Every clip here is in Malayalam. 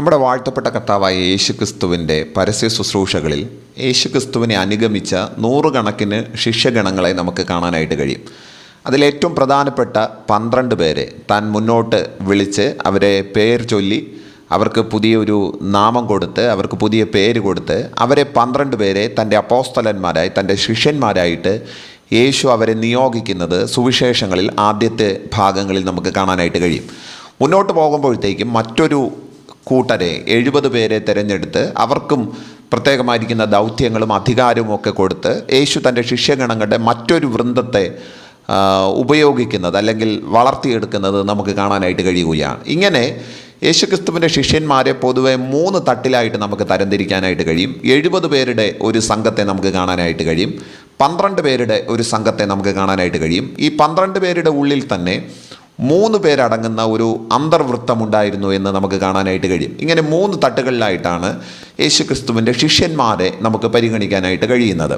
നമ്മുടെ വാഴ്ത്തപ്പെട്ട കർത്താവായ യേശുക്രിസ്തുവിൻ്റെ പരസ്യ ശുശ്രൂഷകളിൽ യേശുക്രിസ്തുവിനെ അനുഗമിച്ച നൂറുകണക്കിന് ശിഷ്യഗണങ്ങളെ നമുക്ക് കാണാനായിട്ട് കഴിയും. അതിലേറ്റവും പ്രധാനപ്പെട്ട 12 പേരെ താൻ മുന്നോട്ട് വിളിച്ച് അവരെ പേര് ചൊല്ലി അവർക്ക് പുതിയൊരു നാമം കൊടുത്ത് അവർക്ക് പുതിയ പേര് കൊടുത്ത് അവരെ 12 പേരെ തൻ്റെ അപ്പോസ്തലന്മാരായി തൻ്റെ ശിഷ്യന്മാരായിട്ട് യേശു അവരെ നിയോഗിക്കുന്നത് സുവിശേഷങ്ങളിൽ ആദ്യത്തെ ഭാഗങ്ങളിൽ നമുക്ക് കാണാനായിട്ട് കഴിയും. മുന്നോട്ട് പോകുമ്പോഴത്തേക്കും മറ്റൊരു കൂട്ടരെ 70 പേരെ തിരഞ്ഞെടുത്ത് അവർക്കും പ്രത്യേകമായിരിക്കുന്ന ദൗത്യങ്ങളും അധികാരവും ഒക്കെ കൊടുത്ത് യേശു തൻ്റെ ശിഷ്യഗണങ്ങളുടെ മറ്റൊരു വൃന്ദത്തെ ഉപയോഗിക്കുന്നത് അല്ലെങ്കിൽ വളർത്തിയെടുക്കുന്നത് നമുക്ക് കാണാനായിട്ട് കഴിയുകയാണ്. ഇങ്ങനെ യേശുക്രിസ്തുവിൻ്റെ ശിഷ്യന്മാരെ പൊതുവെ 3 തട്ടിലായിട്ട് നമുക്ക് തരംതിരിക്കാനായിട്ട് കഴിയും. 70 പേരുടെ ഒരു സംഘത്തെ നമുക്ക് കാണാനായിട്ട് കഴിയും, 12 പേരുടെ ഒരു സംഘത്തെ നമുക്ക് കാണാനായിട്ട് കഴിയും. ഈ 12 പേരുടെ ഉള്ളിൽ തന്നെ 3 പേരടങ്ങുന്ന ഒരു അന്തർവൃത്തമുണ്ടായിരുന്നു എന്ന് നമുക്ക് കാണാനായിട്ട് കഴിയും. ഇങ്ങനെ 3 തട്ടുകളിലായിട്ടാണ് യേശുക്രിസ്തുവിൻ്റെ ശിഷ്യന്മാരെ നമുക്ക് പരിഗണിക്കാനായിട്ട് കഴിയുന്നത്.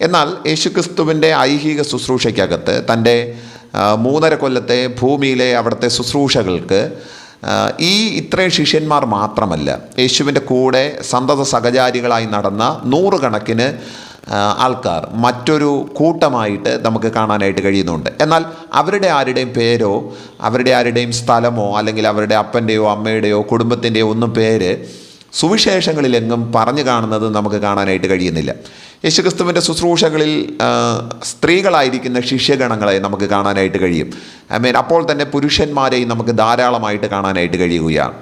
എന്നാൽ യേശുക്രിസ്തുവിൻ്റെ ഐഹിക ശുശ്രൂഷയ്ക്കകത്ത് തൻ്റെ 3.5 കൊല്ലത്തെ ഭൂമിയിലെ അവിടുത്തെ ശുശ്രൂഷകൾക്ക് ഇത്രയും ശിഷ്യന്മാർ മാത്രമല്ല, യേശുവിൻ്റെ കൂടെ സന്തത സഹചാരികളായി നടന്ന 100 കണക്കിന് ആൾക്കാർ മറ്റൊരു കൂട്ടമായിട്ട് നമുക്ക് കാണാനായിട്ട് കഴിയുന്നുണ്ട്. എന്നാൽ അവരുടെ ആരുടെയും പേരോ അവരുടെ ആരുടെയും സ്ഥലമോ അല്ലെങ്കിൽ അവരുടെ അപ്പൻ്റെയോ അമ്മയുടെയോ കുടുംബത്തിൻ്റെയോ ഒന്നും പേര് സുവിശേഷങ്ങളിലെങ്ങും പറഞ്ഞു കാണുന്നത് നമുക്ക് കാണാനായിട്ട് കഴിയുന്നില്ല. യേശുക്രിസ്തുവിൻ്റെ ശുശ്രൂഷകളിൽ സ്ത്രീകളായിരിക്കുന്ന ശിഷ്യഗണങ്ങളെ നമുക്ക് കാണാനായിട്ട് കഴിയും. അപ്പോൾ തന്നെ പുരുഷന്മാരെയും നമുക്ക് ധാരാളമായിട്ട് കാണാനായിട്ട് കഴിയുകയാണ്.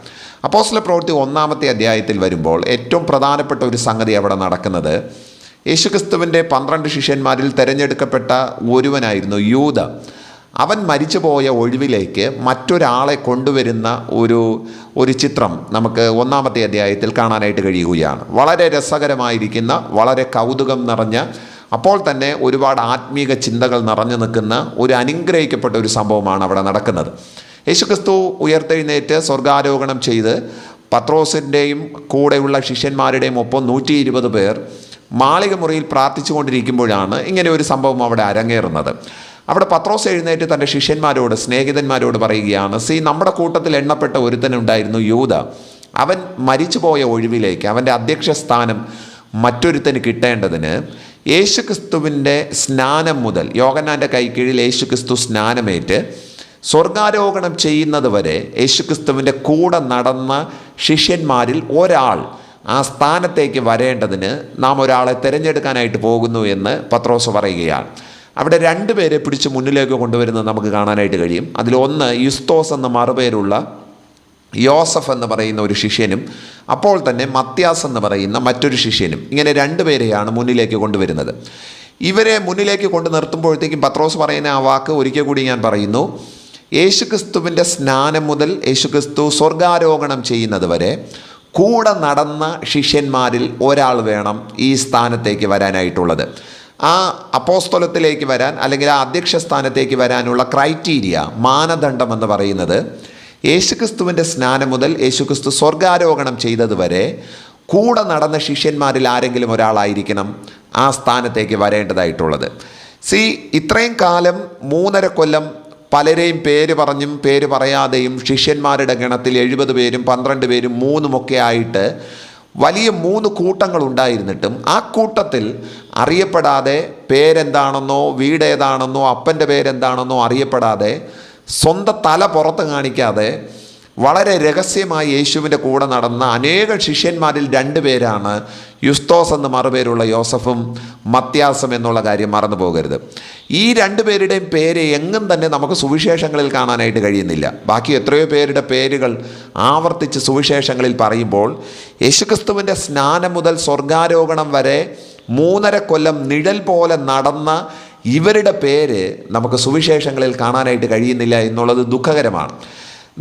അപ്പോസ്തല പ്രവൃത്തി 1-ാമത്തെ അധ്യായത്തിൽ വരുമ്പോൾ ഏറ്റവും പ്രധാനപ്പെട്ട ഒരു സംഗതി അവിടെ നടക്കുന്നത്, യേശുക്രിസ്തുവിൻ്റെ 12 ശിഷ്യന്മാരിൽ തിരഞ്ഞെടുക്കപ്പെട്ട ഒരുവനായിരുന്നു യൂദ. അവൻ മരിച്ചുപോയ ഒഴിവിലേക്ക് മറ്റൊരാളെ കൊണ്ടുവരുന്ന ഒരു ചിത്രം നമുക്ക് 1-ാമത്തെ അധ്യായത്തിൽ കാണാനായിട്ട് കഴിയുകയാണ്. വളരെ രസകരമായിരിക്കുന്ന, വളരെ കൗതുകം നിറഞ്ഞ, അപ്പോൾ തന്നെ ഒരുപാട് ആത്മീക ചിന്തകൾ നിറഞ്ഞു നിൽക്കുന്ന ഒരു അനുഗ്രഹിക്കപ്പെട്ട ഒരു സംഭവമാണ് അവിടെ നടക്കുന്നത്. യേശുക്രിസ്തു ഉയർത്തെഴുന്നേറ്റ് സ്വർഗാരോഹണം ചെയ്ത് പത്രോസിൻ്റെയും കൂടെയുള്ള ശിഷ്യന്മാരുടെയും ഒപ്പം 120 പേർ മാളിക മുറിയിൽ പ്രാർത്ഥിച്ചു കൊണ്ടിരിക്കുമ്പോഴാണ് ഇങ്ങനെ ഒരു സംഭവം അവിടെ അരങ്ങേറുന്നത്. അവിടെ പത്രോസ് എഴുന്നേറ്റ് തൻ്റെ ശിഷ്യന്മാരോട്, സ്നേഹിതന്മാരോട് പറയുകയാണ്, നമ്മുടെ കൂട്ടത്തിൽ എണ്ണപ്പെട്ട ഒരുത്തനുണ്ടായിരുന്നു യൂദ. അവൻ മരിച്ചുപോയ ഒഴിവിലേക്ക് അവൻ്റെ അധ്യക്ഷ സ്ഥാനം മറ്റൊരുത്തന് കിട്ടേണ്ടതിന് യേശുക്രിസ്തുവിൻ്റെ സ്നാനം മുതൽ യോഹന്നാൻ്റെ കൈക്കീഴിൽ യേശുക്രിസ്തു സ്നാനമേറ്റ് സ്വർഗാരോഹണം ചെയ്യുന്നത് വരെ യേശുക്രിസ്തുവിൻ്റെ കൂടെ നടന്ന ശിഷ്യന്മാരിൽ ഒരാൾ ആ സ്ഥാനത്തേക്ക് വരേണ്ടതിന് നാം ഒരാളെ തിരഞ്ഞെടുക്കാനായിട്ട് പോകുന്നു എന്ന് പത്രോസ് പറയുകയാണ്. അവിടെ 2 പേരെ പിടിച്ച് മുന്നിലേക്ക് കൊണ്ടുവരുന്നത് നമുക്ക് കാണാനായിട്ട് കഴിയും. അതിലൊന്ന് യുസ്തോസ് എന്ന മറുപേരുള്ള യോസഫ് എന്ന് പറയുന്ന ഒരു ശിഷ്യനും അപ്പോൾ തന്നെ മത്യാസ് എന്ന് പറയുന്ന മറ്റൊരു ശിഷ്യനും. ഇങ്ങനെ 2 പേരെയാണ് മുന്നിലേക്ക് കൊണ്ടുവരുന്നത്. ഇവരെ മുന്നിലേക്ക് കൊണ്ടു നിർത്തുമ്പോഴത്തേക്കും പത്രോസ് പറയുന്ന ആ വാക്ക് ഒരിക്കൽ കൂടി ഞാൻ പറയുന്നു, യേശുക്രിസ്തുവിൻ്റെ സ്നാനം മുതൽ യേശുക്രിസ്തു സ്വർഗാരോഹണം ചെയ്യുന്നത് വരെ കൂടെ നടന്ന ശിഷ്യന്മാരിൽ ഒരാൾ വേണം ഈ സ്ഥാനത്തേക്ക് വരാനായിട്ടുള്ളത്. ആ അപ്പോസ്തലത്തിലേക്ക് വരാൻ അല്ലെങ്കിൽ ആ അധ്യക്ഷ സ്ഥാനത്തേക്ക് വരാനുള്ള ക്രൈറ്റീരിയ, മാനദണ്ഡം എന്ന് പറയുന്നത് യേശുക്രിസ്തുവിൻ്റെ സ്നാനം മുതൽ യേശുക്രിസ്തു സ്വർഗാരോഹണം ചെയ്തതുവരെ കൂടെ നടന്ന ശിഷ്യന്മാരിൽ ആരെങ്കിലും ഒരാളായിരിക്കണം ആ സ്ഥാനത്തേക്ക് വരേണ്ടതായിട്ടുള്ളത്. ഇത്രയും കാലം 3.5 കൊല്ലം പലരെയും പേര് പറഞ്ഞും പേര് പറയാതെയും ശിഷ്യന്മാരുടെ ഗണത്തിൽ 70 പേരും 12 പേരും 3 ആയിട്ട് വലിയ 3 കൂട്ടങ്ങൾ ഉണ്ടായിരുന്നിട്ടും ആ കൂട്ടത്തിൽ അറിയപ്പെടാതെ, പേരെന്താണെന്നോ വീടേതാണെന്നോ അപ്പൻ്റെ പേരെന്താണെന്നോ അറിയപ്പെടാതെ, സ്വന്തം തല പുറത്ത് കാണിക്കാതെ വളരെ രഹസ്യമായി യേശുവിൻ്റെ കൂടെ നടന്ന അനേക ശിഷ്യന്മാരിൽ 2 പേരാണ് യുസ്തോസ് എന്ന് മറുപേരുള്ള യോസഫും മത്യാസും എന്നുള്ള കാര്യം മറന്നു പോകരുത്. ഈ 2 പേരുടെയും പേര് എങ്ങും തന്നെ നമുക്ക് സുവിശേഷങ്ങളിൽ കാണാനായിട്ട് കഴിയുന്നില്ല. ബാക്കി എത്രയോ പേരുടെ പേരുകൾ ആവർത്തിച്ച് സുവിശേഷങ്ങളിൽ പറയുമ്പോൾ യേശുക്രിസ്തുവിൻ്റെ സ്നാനം മുതൽ സ്വർഗാരോഹണം വരെ 3.5 കൊല്ലം നിഴൽ പോലെ നടന്ന ഇവരുടെ പേര് നമുക്ക് സുവിശേഷങ്ങളിൽ കാണാനായിട്ട് കഴിയുന്നില്ല എന്നുള്ളത് ദുഃഖകരമാണ്.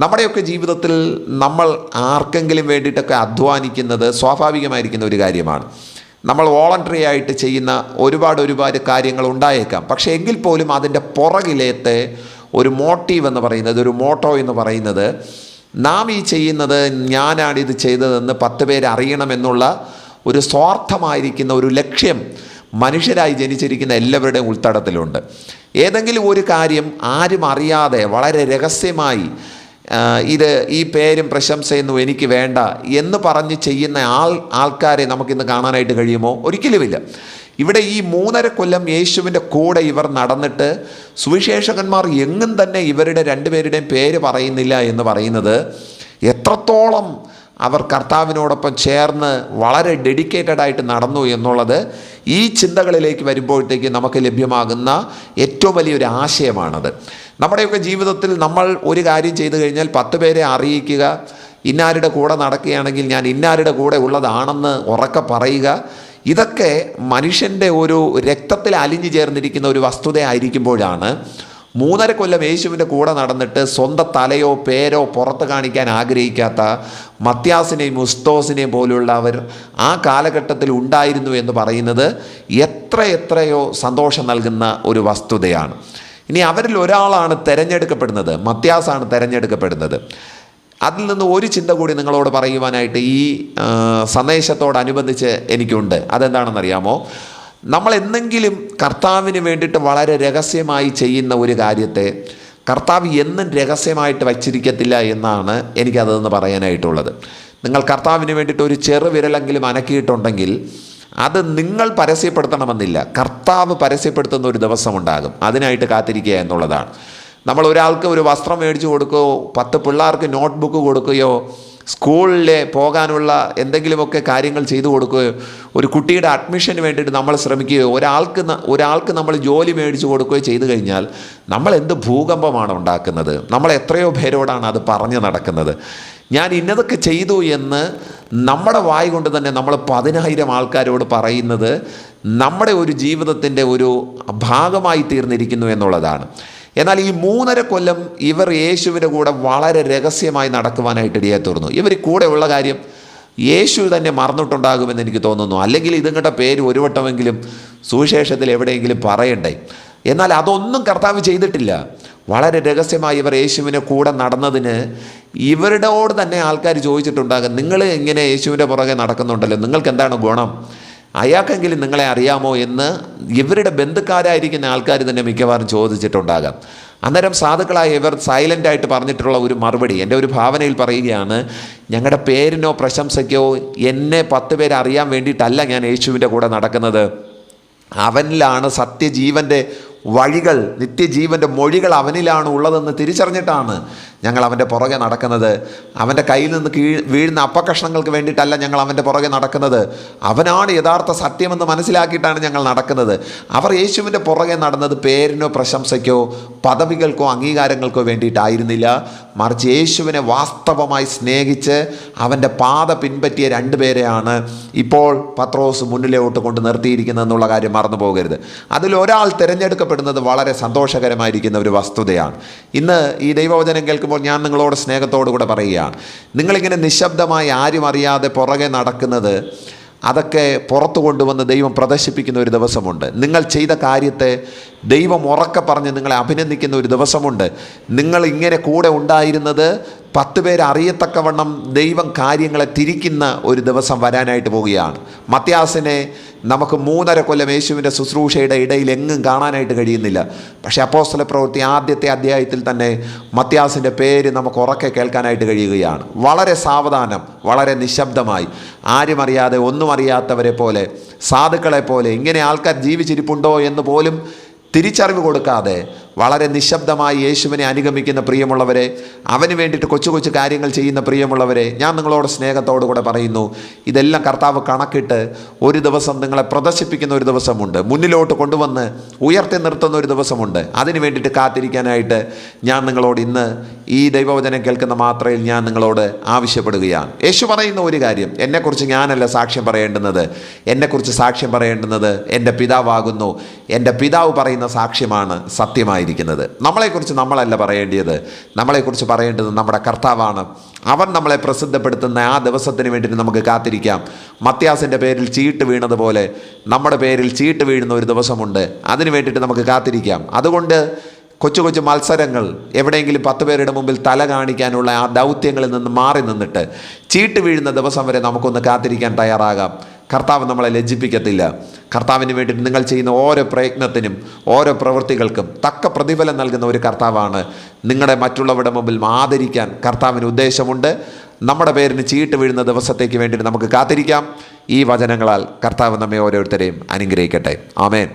നമ്മുടെയൊക്കെ ജീവിതത്തിൽ നമ്മൾ ആർക്കെങ്കിലും വേണ്ടിയിട്ടൊക്കെ അധ്വാനിക്കുന്നത് സ്വാഭാവികമായിരിക്കുന്ന ഒരു കാര്യമാണ്. നമ്മൾ വോളണ്ടറി ആയിട്ട് ചെയ്യുന്ന ഒരുപാട് കാര്യങ്ങൾ ഉണ്ടായേക്കാം. പക്ഷേ എങ്കിൽ പോലും അതിൻ്റെ പുറകിലത്തെ ഒരു മോട്ടീവ് എന്ന് പറയുന്നത്, ഒരു മോട്ടോ എന്ന് പറയുന്നത്, നാം ഈ ചെയ്യുന്നത് ഞാനാണിത് ചെയ്തതെന്ന് 10 പേര് അറിയണമെന്നുള്ള ഒരു സ്വാർത്ഥമായിരിക്കുന്ന ഒരു ലക്ഷ്യം മനുഷ്യരായി ജനിച്ചിരിക്കുന്ന എല്ലാവരുടെയും ഉൾത്തടത്തിലുണ്ട്. ഏതെങ്കിലും ഒരു കാര്യം ആരും അറിയാതെ വളരെ രഹസ്യമായി ഇത് ഈ പേരും പ്രശംസയൊന്നും എനിക്ക് വേണ്ട എന്ന് പറഞ്ഞ് ചെയ്യുന്ന ആൾക്കാരെ നമുക്കിന്ന് കാണാനായിട്ട് കഴിയുമോ? ഒരിക്കലുമില്ല. ഇവിടെ ഈ 3.5 കൊല്ലം യേശുവിൻ്റെ കൂടെ ഇവർ നടന്നിട്ട് സുവിശേഷകന്മാർ എങ്ങും തന്നെ ഇവരുടെ രണ്ടുപേരുടെയും പേര് പറയുന്നില്ല എന്ന് പറയുന്നത് എത്രത്തോളം അവർ കർത്താവിനോടൊപ്പം ചേർന്ന് വളരെ ഡെഡിക്കേറ്റഡ് ആയിട്ട് നടന്നു എന്നുള്ളത് ഈ ചിന്തകളിലേക്ക് വരുമ്പോഴത്തേക്ക് നമുക്ക് ലഭ്യമാകുന്ന ഏറ്റവും വലിയൊരു ആശയമാണത്. നമ്മുടെയൊക്കെ ജീവിതത്തിൽ നമ്മൾ ഒരു കാര്യം ചെയ്തു കഴിഞ്ഞാൽ 10 പേരെ അറിയിക്കുക, ഇന്നാരുടെ കൂടെ നടക്കുകയാണെങ്കിൽ ഞാൻ ഇന്നാരുടെ കൂടെ ഉള്ളതാണെന്ന് ഉറക്കെ പറയുക, ഇതൊക്കെ മനുഷ്യൻ്റെ ഒരു രക്തത്തിൽ അലിഞ്ഞു ചേർന്നിരിക്കുന്ന ഒരു വസ്തുതയായിരിക്കുമ്പോഴാണ് 3.5 കൊല്ലം യേശുവിൻ്റെ കൂടെ നടന്നിട്ട് സ്വന്തം തലയോ പേരോ പുറത്ത് കാണിക്കാൻ ആഗ്രഹിക്കാത്ത മത്യാസിനെയും മുസ്തോസിനെയും പോലുള്ളവർ ആ കാലഘട്ടത്തിൽ ഉണ്ടായിരുന്നു എന്ന് പറയുന്നത് എത്രയോ സന്തോഷം നൽകുന്ന ഒരു വസ്തുതയാണ്. ഇനി അവരിൽ ഒരാളാണ് തിരഞ്ഞെടുക്കപ്പെടുന്നത്, മത്യാസാണ് തിരഞ്ഞെടുക്കപ്പെടുന്നത്. അതിൽ നിന്ന് ഒരു ചിന്ത കൂടി നിങ്ങളോട് പറയുവാനായിട്ട് ഈ സന്ദേശത്തോടനുബന്ധിച്ച് എനിക്കുണ്ട്. അതെന്താണെന്നറിയാമോ? നമ്മൾ എന്തെങ്കിലും കർത്താവിന് വേണ്ടിയിട്ട് വളരെ രഹസ്യമായി ചെയ്യുന്ന ഒരു കാര്യത്തെ കർത്താവ് എന്നും രഹസ്യമായിട്ട് വച്ചിരിക്കത്തില്ല എന്നാണ് എനിക്കതെന്ന് പറയാനായിട്ടുള്ളത്. നിങ്ങൾ കർത്താവിന് വേണ്ടിയിട്ട് ഒരു ചെറുവിരലെങ്കിലും അനക്കിയിട്ടുണ്ടെങ്കിൽ അത് നിങ്ങൾ പരസ്യപ്പെടുത്തണമെന്നില്ല, കർത്താവ് പരസ്യപ്പെടുത്തുന്ന ഒരു ദിവസമുണ്ടാകും. അതിനായിട്ട് കാത്തിരിക്കുക എന്നുള്ളതാണ്. നമ്മൾ ഒരാൾക്ക് ഒരു വസ്ത്രം മേടിച്ചു കൊടുക്കുകയോ 10 പിള്ളേർക്ക് നോട്ട് ബുക്ക് കൊടുക്കുകയോ സ്കൂളിൽ പോകാനുള്ള എന്തെങ്കിലുമൊക്കെ കാര്യങ്ങൾ ചെയ്തു കൊടുക്കുകയോ ഒരു കുട്ടിയുടെ അഡ്മിഷന് വേണ്ടിയിട്ട് നമ്മൾ ശ്രമിക്കുകയോ ഒരാൾക്ക് നമ്മൾ ജോലി മേടിച്ചു കൊടുക്കുകയോ ചെയ്തു കഴിഞ്ഞാൽ നമ്മൾ എന്ത് ഭൂകമ്പമാണ് ഉണ്ടാക്കുന്നത്. നമ്മൾ എത്രയോ പേരോടാണ് അത് പറഞ്ഞു നടക്കുന്നത്. ഞാൻ ഇന്നതൊക്കെ ചെയ്തു എന്ന് നമ്മുടെ വായ കൊണ്ട് തന്നെ നമ്മൾ 10,000 ആൾക്കാരോട് പറയുന്നത് നമ്മുടെ ഒരു ജീവിതത്തിൻ്റെ ഒരു ഭാഗമായി തീർന്നിരിക്കുന്നു എന്നുള്ളതാണ്. എന്നാൽ ഈ 3.5 കൊല്ലം ഇവർ യേശുവിൻ്റെ കൂടെ വളരെ രഹസ്യമായി നടക്കുവാനായിട്ട് ഇടയായി തീർന്നു. ഇവർ കൂടെ ഉള്ള കാര്യം യേശു തന്നെ മറന്നിട്ടുണ്ടാകുമെന്ന് എനിക്ക് തോന്നുന്നു. അല്ലെങ്കിൽ ഇതുങ്ങളുടെ പേര് ഒരു വട്ടമെങ്കിലും സുവിശേഷത്തിൽ എവിടെയെങ്കിലും പറയണ്ടേ. എന്നാൽ അതൊന്നും കർത്താവ് ചെയ്തിട്ടില്ല. വളരെ രഹസ്യമായി ഇവർ യേശുവിനെ കൂടെ നടന്നതിന് ഇവരോട് തന്നെ ആൾക്കാർ ചോദിച്ചിട്ടുണ്ടാകും, നിങ്ങൾ ഇങ്ങനെ യേശുവിൻ്റെ പുറകെ നടക്കുന്നുണ്ടല്ലോ, നിങ്ങൾക്ക് എന്താണ് ഗുണം? അയാൾക്കെങ്കിലും നിങ്ങളെ അറിയാമോ എന്ന് ഇവരുടെ ബന്ധുക്കാരായിരിക്കുന്ന ആൾക്കാർ തന്നെ മിക്കവാറും ചോദിച്ചിട്ടുണ്ടാകാം. അന്നേരം സാധുക്കളായ ഇവർ സൈലൻ്റായിട്ട് പറഞ്ഞിട്ടുള്ള ഒരു മറുപടി എൻ്റെ ഒരു ഭാവനയിൽ പറയുകയാണ്, ഞങ്ങളുടെ പേരിനോ പ്രശംസയ്ക്കോ എന്നെ 10 പേര് അറിയാൻ വേണ്ടിയിട്ടല്ല ഞാൻ യേശുവിൻ്റെ കൂടെ നടക്കുന്നത്. അവനിലാണ് സത്യജീവൻ്റെ വഴികൾ, നിത്യജീവൻ്റെ മൊഴികൾ അവനിലാണ് ഉള്ളതെന്ന് തിരിച്ചറിഞ്ഞിട്ടാണ് ഞങ്ങൾ അവൻ്റെ പുറകെ നടക്കുന്നത്. അവൻ്റെ കയ്യിൽ നിന്ന് വീഴുന്ന അപ്പക്കഷ്ണങ്ങൾക്ക് വേണ്ടിയിട്ടല്ല ഞങ്ങൾ അവൻ്റെ പുറകെ നടക്കുന്നത്. അവനാണ് യഥാർത്ഥ സത്യമെന്ന് മനസ്സിലാക്കിയിട്ടാണ് ഞങ്ങൾ നടക്കുന്നത്. അവർ യേശുവിൻ്റെ പുറകെ നടന്നത് പേരിനോ പ്രശംസയ്ക്കോ പദവികൾക്കോ അംഗീകാരങ്ങൾക്കോ വേണ്ടിയിട്ടായിരുന്നില്ല, മറിച്ച് യേശുവിനെ വാസ്തവമായി സ്നേഹിച്ച് അവൻ്റെ പാത പിൻപറ്റിയ 2 പേരെയാണ് ഇപ്പോൾ പത്രോസ് മുന്നിലോട്ട് കൊണ്ട് നിർത്തിയിരിക്കുന്നതെന്നുള്ള കാര്യം മറന്നു പോകരുത്. അതിലൊരാൾ തിരഞ്ഞെടുക്കപ്പെടുന്നത് വളരെ സന്തോഷകരമായിരിക്കുന്ന ഒരു വസ്തുതയാണ്. ഇന്ന് ഈ ദൈവവചനം കേൾക്കുമ്പോൾ ഞാൻ നിങ്ങളോട് സ്നേഹത്തോടു കൂടെ പറയുകയാണ്, നിങ്ങളിങ്ങനെ നിശബ്ദമായി ആരും അറിയാതെ പുറകെ നടക്കുന്നത് അതൊക്കെ പുറത്തു കൊണ്ടുവന്ന് ദൈവം പ്രദർശിപ്പിക്കുന്ന ഒരു ദിവസമുണ്ട്. നിങ്ങൾ ചെയ്ത കാര്യത്തെ ദൈവം ഉറക്കെ പറഞ്ഞ് നിങ്ങളെ അഭിനന്ദിക്കുന്ന ഒരു ദിവസമുണ്ട്. നിങ്ങൾ ഇങ്ങനെ കൂടെ ഉണ്ടായിരുന്നത് 10 പേര് അറിയത്തക്കവണ്ണം ദൈവം കാര്യങ്ങളെ തിരിക്കുന്ന ഒരു ദിവസം വരാനായിട്ട് പോവുകയാണ്. മത്യാസിനെ നമുക്ക് 3.5 കൊല്ലം യേശുവിൻ്റെ ശുശ്രൂഷയുടെ ഇടയിൽ എങ്ങും കാണാനായിട്ട് കഴിയുന്നില്ല. പക്ഷേ അപ്പോസ്തല പ്രവൃത്തി ആദ്യത്തെ അധ്യായത്തിൽ തന്നെ മത്യാസിൻ്റെ പേര് നമുക്ക് ഉറക്കെ കേൾക്കാനായിട്ട് കഴിയുകയാണ്. വളരെ സാവധാനം, വളരെ നിശബ്ദമായി, ആരും അറിയാതെ, ഒന്നും അറിയാത്തവരെ പോലെ, സാധുക്കളെ പോലെ, ഇങ്ങനെ ആൾക്കാർ ജീവിച്ചിരിപ്പുണ്ടോ എന്ന് പോലും തിരിച്ചറിവ് കൊടുക്കാതെ വളരെ നിശബ്ദമായി യേശുവിനെ അനുഗമിക്കുന്ന പ്രിയമുള്ളവരെ, അവന് വേണ്ടിയിട്ട് കൊച്ചു കൊച്ചു കാര്യങ്ങൾ ചെയ്യുന്ന പ്രിയമുള്ളവരെ, ഞാൻ നിങ്ങളോട് സ്നേഹത്തോടു കൂടെ പറയുന്നു, ഇതെല്ലാം കർത്താവ് കണക്കിട്ട് ഒരു ദിവസം നിങ്ങളെ പ്രദർശിപ്പിക്കുന്ന ഒരു ദിവസമുണ്ട്, മുന്നിലോട്ട് കൊണ്ടുവന്ന് ഉയർത്തി നിർത്തുന്ന ഒരു ദിവസമുണ്ട്. അതിന് വേണ്ടിയിട്ട് കാത്തിരിക്കാനായിട്ട് ഞാൻ നിങ്ങളോട് ഇന്ന് ഈ ദൈവവചനം കേൾക്കുന്ന മാത്രയിൽ ഞാൻ നിങ്ങളോട് ആവശ്യപ്പെടുകയാണ്. യേശു പറയുന്ന ഒരു കാര്യം, എന്നെക്കുറിച്ച് ഞാനല്ല സാക്ഷ്യം പറയേണ്ടുന്നത്, എന്നെക്കുറിച്ച് സാക്ഷ്യം പറയേണ്ടുന്നത് എൻ്റെ പിതാവാകുന്നു. എൻ്റെ പിതാവ് പറയുന്ന സാക്ഷ്യമാണ് സത്യമായിരിക്കുന്നത്. നമ്മളെക്കുറിച്ച് നമ്മളല്ല പറയേണ്ടത്, നമ്മളെക്കുറിച്ച് പറയേണ്ടത് നമ്മുടെ കർത്താവാണ്. അവൻ നമ്മളെ പ്രസിദ്ധപ്പെടുത്തുന്ന ആ ദിവസത്തിന് വേണ്ടിയിട്ട് നമുക്ക് കാത്തിരിക്കാം. മത്യാസിൻ്റെ പേരിൽ ചീട്ട് വീണതുപോലെ നമ്മുടെ പേരിൽ ചീട്ട് വീഴുന്ന ഒരു ദിവസമുണ്ട്. അതിന് വേണ്ടിയിട്ട് നമുക്ക് കാത്തിരിക്കാം. അതുകൊണ്ട് കൊച്ചു കൊച്ചു മത്സരങ്ങൾ, എവിടെയെങ്കിലും 10 പേരുടെ മുമ്പിൽ തല കാണിക്കാനുള്ള ആ ദൗത്യങ്ങളിൽ നിന്ന് മാറി നിന്നിട്ട് ചീട്ട് വീഴുന്ന ദിവസം വരെ നമുക്കൊന്ന് കാത്തിരിക്കാൻ തയ്യാറാകാം. കർത്താവ് നമ്മളെ ലജ്ജിപ്പിക്കത്തില്ല. കർത്താവിന് വേണ്ടി നിങ്ങൾ ചെയ്യുന്ന ഓരോ പ്രയത്നത്തിനും ഓരോ പ്രവൃത്തികൾക്കും തക്ക പ്രതിഫലം നൽകുന്ന ഒരു കർത്താവാണ്. നിങ്ങളുടെ മറ്റുള്ളവരുടെ മുമ്പിൽ ആദരിക്കാൻ കർത്താവിന് ഉദ്ദേശമുണ്ട്. നമ്മുടെ പേരിന് ചീട്ട് വീഴുന്ന ദിവസത്തേക്ക് വേണ്ടി നമുക്ക് കാത്തിരിക്കാം. ഈ വചനങ്ങളാൽ കർത്താവ് നമ്മെ ഓരോരുത്തരെയും അനുഗ്രഹിക്കട്ടെ. ആമേൻ.